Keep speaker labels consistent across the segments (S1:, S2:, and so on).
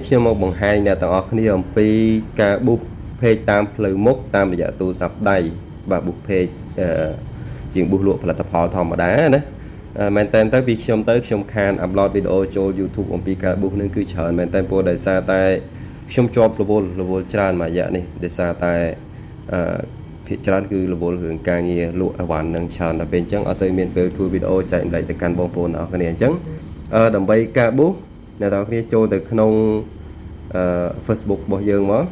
S1: ខ្ញុំមកបង្ហាញអ្នកទាំងអស់គ្នាអំពីការប៊ូស page តាមផ្លូវមុខតាមរយៈទូរស័ព្ទដៃបាទ boost page ជាង boost លក់ផលិតផលធម្មតាណាមែនតើទៅពីខ្ញុំខាន upload វីដេអូចូល YouTube អំពីការ boost នឹងគឺច្រើនមែនតើព្រោះដោយសារតែខ្ញុំជាប់រវល់ច្រើនមួយរយៈនេះដោយសារតែភាគច្រើនគឺរវល់រឿងការងារលក់អីវ៉ាន់នឹងច្រើនដល់ពេលអញ្ចឹងអត់សូវមានពេលធ្វើវីដេអូចែកម្លែកទៅកាន់បងប្អូនទាំងអស់គ្នាអញ្ចឹងដើម្បីការ boost អ្នកទាំងអស់គ្នាចូលទៅក្នុងFacebook របស់យើងមក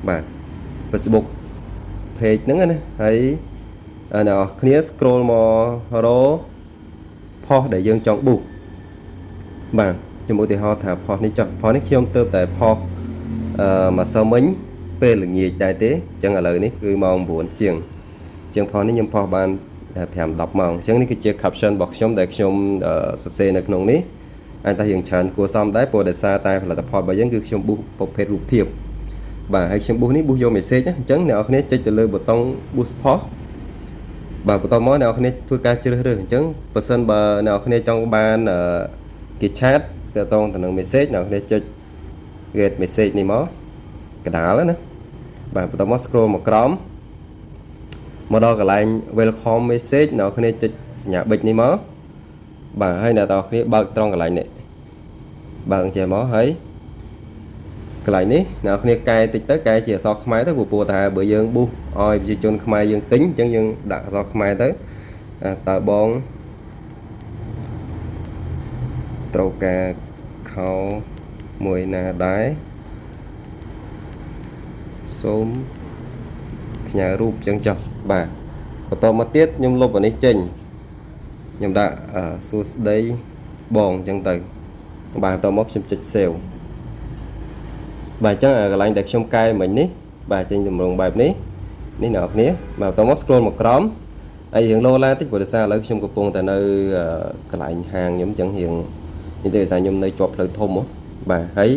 S1: បាទ Facebook page ហ្នឹងណាហើយអ្នកនរគ្នា scroll មករក post ដែលយើងចង់ boost បាទខ្ញុំឧទាហរណ៍ថា post នេះចុះ post នេះខ្ញុំទៅតែ post មួយសមិញពេលល្ងាចដែរទេអញ្ចឹងឥឡូវនេះគឺម៉ោង 9 ជាង post នេះខ្ញុំ post បាន5-10 ម៉ោងអញ្ចឹងនេះគឺជា caption របស់ខ្ញុំដែលខ្ញុំសរសេរនៅក្នុងនេះតែយើងច្រើនគួរសមដែរព្រោះដោយសារតែផលិតផលរបស់យើងគឺខ្ញុំ boost ប្រភេទរូបភាពបាទហើយខ្ញុំ boost នេះ boost យក message អញ្ចឹងអ្នកនរគ្នាចុចទៅលើប៊ូតុង boost post បាទបន្តមកអ្នកនរគ្នាធ្វើការជ្រើសរើសអញ្ចឹងបើសិនបើអ្នកនរគ្នាចង់បានគេ chat ទាក់ទងទៅនឹង message អ្នកនរគ្នាចុច get message នេះមកកណ្ដាលណាបាទបន្តមក scroll មកក្រោមមកដល់កន្លែង welcome message អ្នកនរគ្នាចុចសញ្ញាប៊ិចនេះមកបាទហើយអ្នកនរគ្នាបើកត្រង់កន្លែងនេះបើកអញ្ចឹងមកហើយកន្លែងនេះអ្នកគ្នាកែតិចទៅកែជាអក្សរខ្មែរទៅព្រោះថាបើយើង boost ឲ្យប្រជាជនខ្មែរយើងទិញអញ្ចឹងយើងដាក់អក្សរខ្មែរទៅតើបងត្រូវការខោមួយណាដែរសូមផ្ញើរូបអញ្ចឹងចុះបាទបន្តមកទៀតខ្ញុំលុបអានេះចេញខ្ញុំដាក់សួស្ដីបងអញ្ចឹងទៅបាទបន្តមកខ្ញុំចុច save បាទអញ្ចឹងកន្លែងដែលខ្ញុំកែមិញនេះបាទចេញទម្រង់បែបនេះនេះអ្នកនរគ្នាបាទបន្តមក scroll មកក្រោមហើយរៀងលោឡាតិចព្រោះដោយសារឥឡូវខ្ញុំកំពុងតែនៅកន្លែងហាងខ្ញុំអញ្ចឹងរៀងនេះទេដោយសារខ្ញុំនៅជាប់ផ្លូវធំបាទហើយ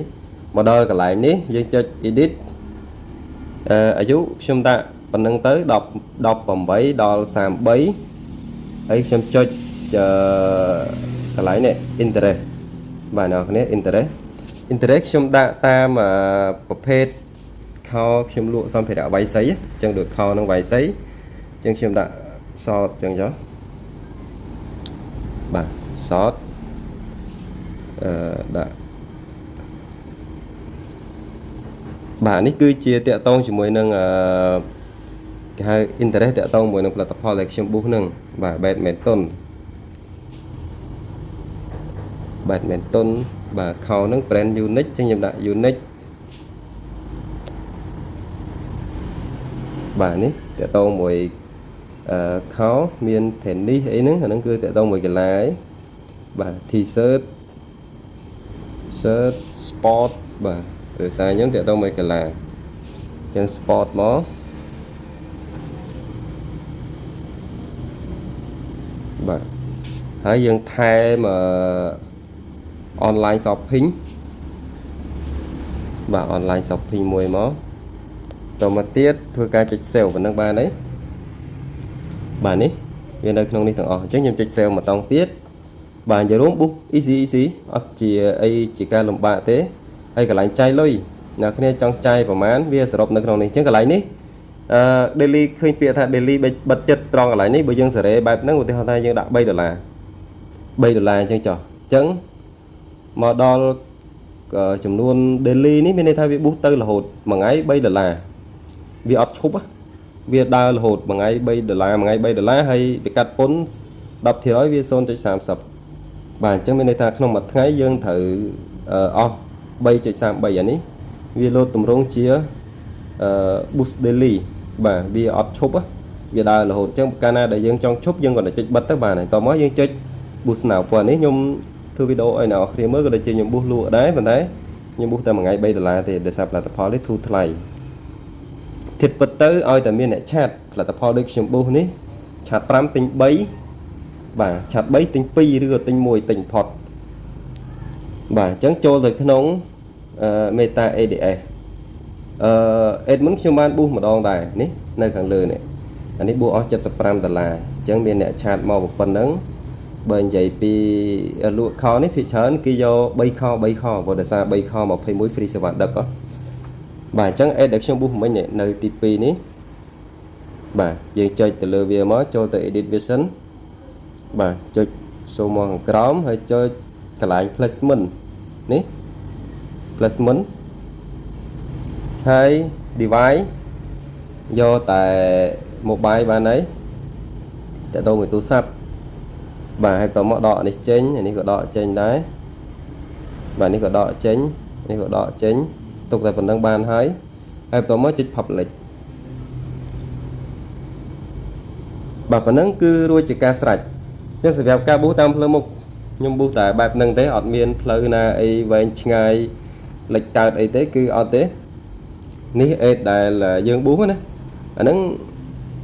S1: មកដល់កន្លែងនេះយើងចុច edit អាយុខ្ញុំដាក់ប៉ុណ្្នឹងទៅ18ដល់33ហើយខ្ញុំចុចកន្លែងនេះ interest បាទអ្នកនរគ្នា interest ខ្ញុំដាក់តាមប្រភេទខោខ្ញុំលក់សម្ភារៈវាយសីអញ្ចឹងដូចខោនឹងវាយសីអញ្ចឹងខ្ញុំដាក់ short អញ្ចឹងចុះបាទ short ដាក់បាទនេះគឺជាតាក់ទងជាមួយនឹងគេហៅ interest តាក់ទងជាមួយនឹងផលិតផលដែលខ្ញុំ boost នឹងបាទ badminton បាទខោនឹង brand unique ចឹងខ្ញុំដាក់ unique បាទនេះតាក់ទងមួយខោមាន tennis អីហ្នឹងអាហ្នឹងគឺតាក់ទងមួយកីឡាឯងបាទ t-shirt shirt sport បាទដោយសារខ្ញុំតាក់ទងមួយកីឡាចឹង sport មកបាទហើយយើងថែមonline shopping បាទ online shopping មួយមកតមកទៀតធ្វើការចុច save ប៉ុណ្ណឹងបានហើយបាទនេះវានៅក្នុងនេះទាំងអស់អញ្ចឹងខ្ញុំចុច save ម្ដងទៀតបាទនិយាយរួម boost easy អត់ជាអីជាការលំបាកទេហើយកន្លែងចាយលុយអ្នកគ្នាចង់ចាយប្រហែលវាសរុបនៅក្នុងនេះអញ្ចឹងកន្លែងនេះdaily ឃើញពាក្យថា daily បិទចិត្តត្រង់កន្លែងនេះបើយើងសេរីបែបហ្នឹងឧទាហរណ៍ថាយើងដាក់$3 $3អញ្ចឹងចុះអញ្ចឹងមកដល់ចំនួន daily នេះមានន័យថាវា boost ទៅរហូតមួយថ្ងៃ$3វាអត់ឈប់វាដើររហូតមួយថ្ងៃ$3មួយថ្ងៃ$3ហើយវាកាត់ពន្ធ 10% វា 0.30 បាទអញ្ចឹងមានន័យថាក្នុងមួយថ្ងៃយើងត្រូវអស់ 3.33 អានេះវាលោតតម្រង់ជាboost daily បាទវាអត់ឈប់វាដើររហូតអញ្ចឹងកាលណាដែលយើងចង់ឈប់យើងគាត់តែចុចបិទទៅបានហើយតមកយើងចុច boost now ព្រោះនេះខ្ញុំធ្វើវីដេអូឲ្យអ្នកនរគ្នាមើលក៏ដូចជាខ្ញុំ boost លក់ដែរប៉ុន្តែខ្ញុំ boost តែមួយថ្ងៃ$3ទេដោយសារផលិតផលនេះធូរថ្លៃធៀបពិតទៅឲ្យតែមានអ្នកឆាតផលិតផលដូចខ្ញុំ boost នេះឆាត5ទិញ3បាទឆាត3ទិញ2ឬក៏ទិញ1ទិញផុតបាទអញ្ចឹងចូលទៅក្នុង Meta ADS admin ខ្ញុំបាន boost ម្ដងដែរនេះនៅខាងលើនេះអានេះ boost អស់$75អញ្ចឹងមានអ្នកឆាតមកប៉ុណ្ណឹង បើនិយាយពីលក់ខនេះភាគច្រើនគេយក3ខព្រោះដោយសារ3ខ21 free សេវាដឹកបាទអញ្ចឹង add ដែលខ្ញុំប៊ូសមិញនៅទី2នេះបាទយើងចុចទៅលើវាមកចូលទៅ edit version បាទចុចចូលមកខាងក្រោមហើយចុចកន្លែង placement នេះ placement ហើយ device យកតែ mobile បានហើយតែដូរមួយទូរស័ព្ទបាទហើយតមកដកនេះចេញនេះក៏ដកចេញដែរបាទនេះក៏ដកចេញនេះក៏ដកចេញទុកតែប៉ុណ្្នឹងបានហើយបន្តមកចុច public បាទប៉ុណ្្នឹងគឺរួចជាការស្រេចចឹងសម្រាប់ការប៊ូសតាមផ្លូវមុខខ្ញុំប៊ូសតែបែបហ្នឹងទេអត់មានផ្លូវណាអីវែងឆ្ងាយលិចតើតអីទេគឺអត់ទេនេះអេតដែលយើងប៊ូសណាអាហ្នឹង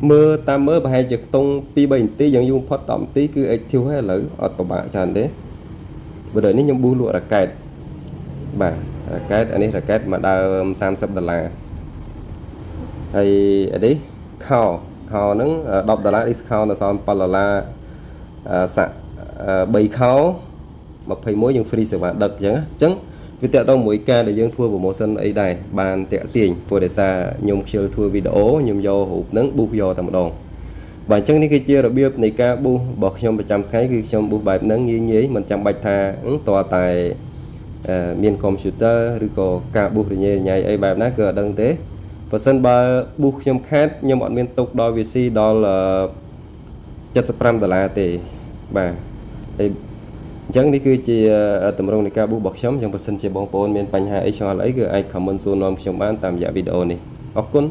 S1: មើលតាមមើលប្រហែលជាខ្ទង់2-3នាទីយ៉ាងយូរផុត10នាទីគឺ active ហើយឥឡូវអត់ពិបាកច្រើនទេបើដូចនេះខ្ញុំប៊ូសលក់រ៉ាកែតបាទរ៉ាកែតអានេះរ៉ាកែតមួយដើម$30ហើយអានេះខោហ្នឹង$10 discount ដល់សល់$7សាក់3ខោ21យើង free សេវាដឹកអញ្ចឹងវាតកតមួយការដែលយើងធ្វើ promotion អីដែរបានតាក់ទាញព្រោះដោយសារខ្ញុំខ្ជិលធ្វើវីដេអូខ្ញុំយករូបហ្នឹងប៊ូសយកតែម្ដងបាទអញ្ចឹងនេះគឺជារបៀបនៃការប៊ូសរបស់ខ្ញុំប្រចាំថ្ងៃគឺខ្ញុំប៊ូសបែបហ្នឹងងាយមិនចាំបាច់ថាតើតែមានកុំព្យូទ័រឬក៏ការប៊ូសរញ៉េរញ៉ៃអីបែបណាគឺអត់ដឹងទេបើសិនបើប៊ូសខ្ញុំខាតខ្ញុំអត់មានទុកដល់ VC ដល់$75ទេបាទហើយអញ្ចឹងនេះគឺជាតម្រងនៃការប៊ូសរបស់ខ្ញុំអញ្ចឹងបើសិនជាបងប្អូនមានបញ្ហាអីឆ្ងល់អីគឺអាច comment សួរនាំខ្ញុំបានតាមរយៈវីដេអូនេះអរគុណ